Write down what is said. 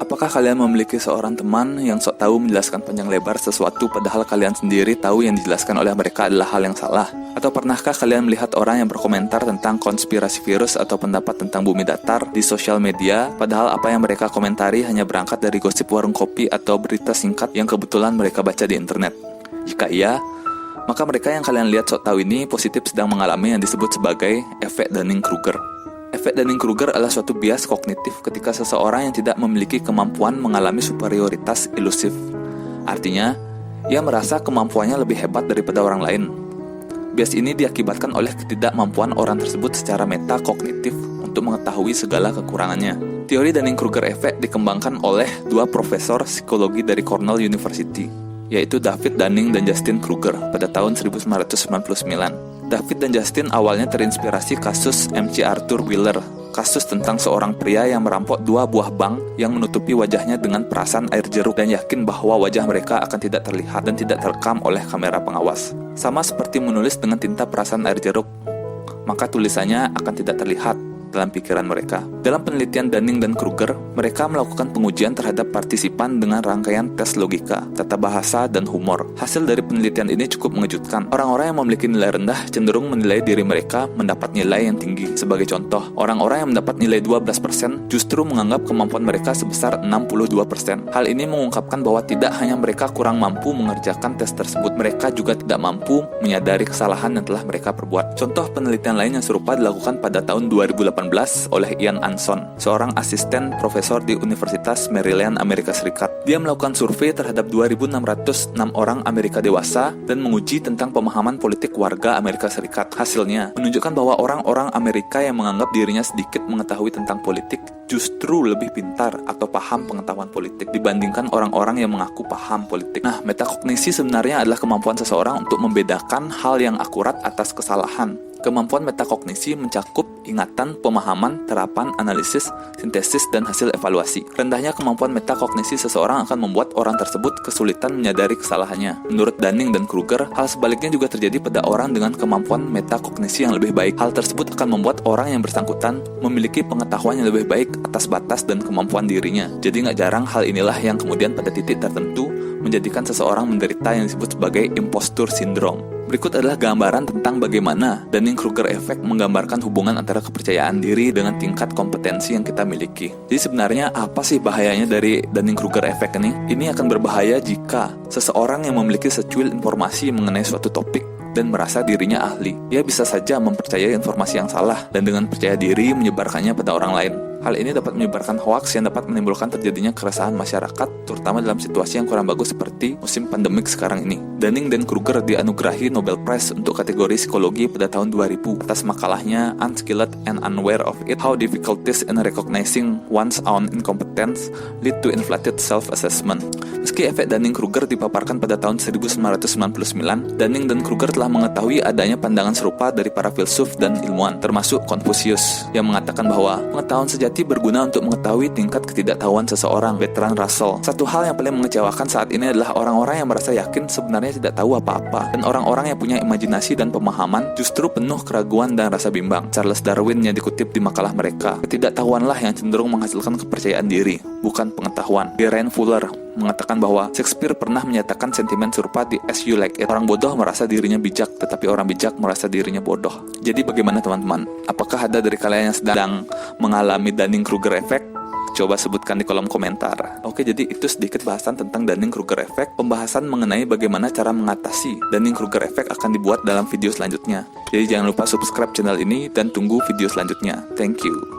Apakah kalian memiliki seorang teman yang sok tahu menjelaskan panjang lebar sesuatu padahal kalian sendiri tahu yang dijelaskan oleh mereka adalah hal yang salah? Atau pernahkah kalian melihat orang yang berkomentar tentang konspirasi virus atau pendapat tentang bumi datar di sosial media, padahal apa yang mereka komentari hanya berangkat dari gosip warung kopi atau berita singkat yang kebetulan mereka baca di internet? Jika iya, maka mereka yang kalian lihat sok tahu ini positif sedang mengalami yang disebut sebagai efek Dunning-Kruger. Efek Dunning-Kruger adalah suatu bias kognitif ketika seseorang yang tidak memiliki kemampuan mengalami superioritas ilusif. Artinya, ia merasa kemampuannya lebih hebat daripada orang lain. Bias ini diakibatkan oleh ketidakmampuan orang tersebut secara metakognitif untuk mengetahui segala kekurangannya. Teori Dunning-Kruger Effect dikembangkan oleh dua profesor psikologi dari Cornell University, yaitu David Dunning dan Justin Kruger pada tahun 1999. David dan Justin awalnya terinspirasi kasus MC Arthur Wheeler, kasus tentang seorang pria yang merampok dua buah bank yang menutupi wajahnya dengan perasan air jeruk dan yakin bahwa wajah mereka akan tidak terlihat dan tidak terekam oleh kamera pengawas. Sama seperti menulis dengan tinta perasan air jeruk, maka tulisannya akan tidak terlihat dalam pikiran mereka. Dalam penelitian Dunning dan Kruger, mereka melakukan pengujian terhadap partisipan dengan rangkaian tes logika, tata bahasa, dan humor. Hasil dari penelitian ini cukup mengejutkan. Orang-orang yang memiliki nilai rendah cenderung menilai diri mereka mendapat nilai yang tinggi. Sebagai contoh, orang-orang yang mendapat nilai 12% justru menganggap kemampuan mereka sebesar 62%. Hal ini mengungkapkan bahwa tidak hanya mereka kurang mampu mengerjakan tes tersebut, mereka juga tidak mampu menyadari kesalahan yang telah mereka perbuat. Contoh penelitian lain yang serupa dilakukan pada tahun 2018 oleh Ian Anson, seorang asisten profesor di Universitas Maryland, Amerika Serikat. Dia melakukan survei terhadap 2.606 orang Amerika dewasa dan menguji tentang pemahaman politik warga Amerika Serikat. Hasilnya menunjukkan bahwa orang-orang Amerika yang menganggap dirinya sedikit mengetahui tentang politik justru lebih pintar atau paham pengetahuan politik dibandingkan orang-orang yang mengaku paham politik. Nah, metakognisi sebenarnya adalah kemampuan seseorang untuk membedakan hal yang akurat atas kesalahan. Kemampuan metakognisi mencakup ingatan, pemahaman, terapan, analisis, sintesis, dan hasil evaluasi. Rendahnya kemampuan metakognisi seseorang akan membuat orang tersebut kesulitan menyadari kesalahannya. Menurut Dunning dan Kruger, hal sebaliknya juga terjadi pada orang dengan kemampuan metakognisi yang lebih baik. Hal tersebut akan membuat orang yang bersangkutan memiliki pengetahuan yang lebih baik atas batas dan kemampuan dirinya. Jadi nggak jarang hal inilah yang kemudian pada titik tertentu menjadikan seseorang menderita yang disebut sebagai impostor syndrome. Berikut adalah gambaran tentang bagaimana Dunning-Kruger Effect menggambarkan hubungan antara kepercayaan diri dengan tingkat kompetensi yang kita miliki. Jadi sebenarnya apa sih bahayanya dari Dunning-Kruger Effect ini? Ini akan berbahaya jika seseorang yang memiliki secuil informasi mengenai suatu topik dan merasa dirinya ahli. Ia bisa saja mempercayai informasi yang salah dan dengan percaya diri menyebarkannya pada orang lain. Hal ini dapat menyebarkan hoaks yang dapat menimbulkan terjadinya keresahan masyarakat, terutama dalam situasi yang kurang bagus seperti musim pandemik sekarang ini. Dunning dan Kruger dianugerahi Nobel Prize untuk kategori psikologi pada tahun 2000 atas makalahnya Unskilled and Unaware of It, How Difficulties in Recognizing One's Own Incompetence Lead to Inflated Self-Assessment. Meski efek Dunning-Kruger dipaparkan pada tahun 1999, Dunning dan Kruger telah mengetahui adanya pandangan serupa dari para filsuf dan ilmuwan, termasuk Confucius, yang mengatakan bahwa pengetahuan sejati berguna untuk mengetahui tingkat ketidaktahuan seseorang. Bertrand Russell. Satu hal yang paling mengecewakan saat ini adalah orang-orang yang merasa yakin sebenarnya tidak tahu apa-apa, dan orang-orang yang punya imajinasi dan pemahaman justru penuh keraguan dan rasa bimbang. Charles Darwin yang dikutip di makalah mereka, ketidaktahuanlah yang cenderung menghasilkan kepercayaan diri, bukan pengetahuan. Geraint Fuller mengatakan bahwa Shakespeare pernah menyatakan sentimen serupa di As You Like It. Orang bodoh merasa dirinya bijak, tetapi orang bijak merasa dirinya bodoh. Jadi bagaimana teman-teman? Apakah ada dari kalian yang sedang mengalami Dunning-Kruger Effect? Coba sebutkan di kolom komentar. Oke, jadi itu sedikit bahasan tentang Dunning-Kruger Effect. Pembahasan mengenai bagaimana cara mengatasi Dunning-Kruger Effect akan dibuat dalam video selanjutnya. Jadi jangan lupa subscribe channel ini dan tunggu video selanjutnya. Thank you.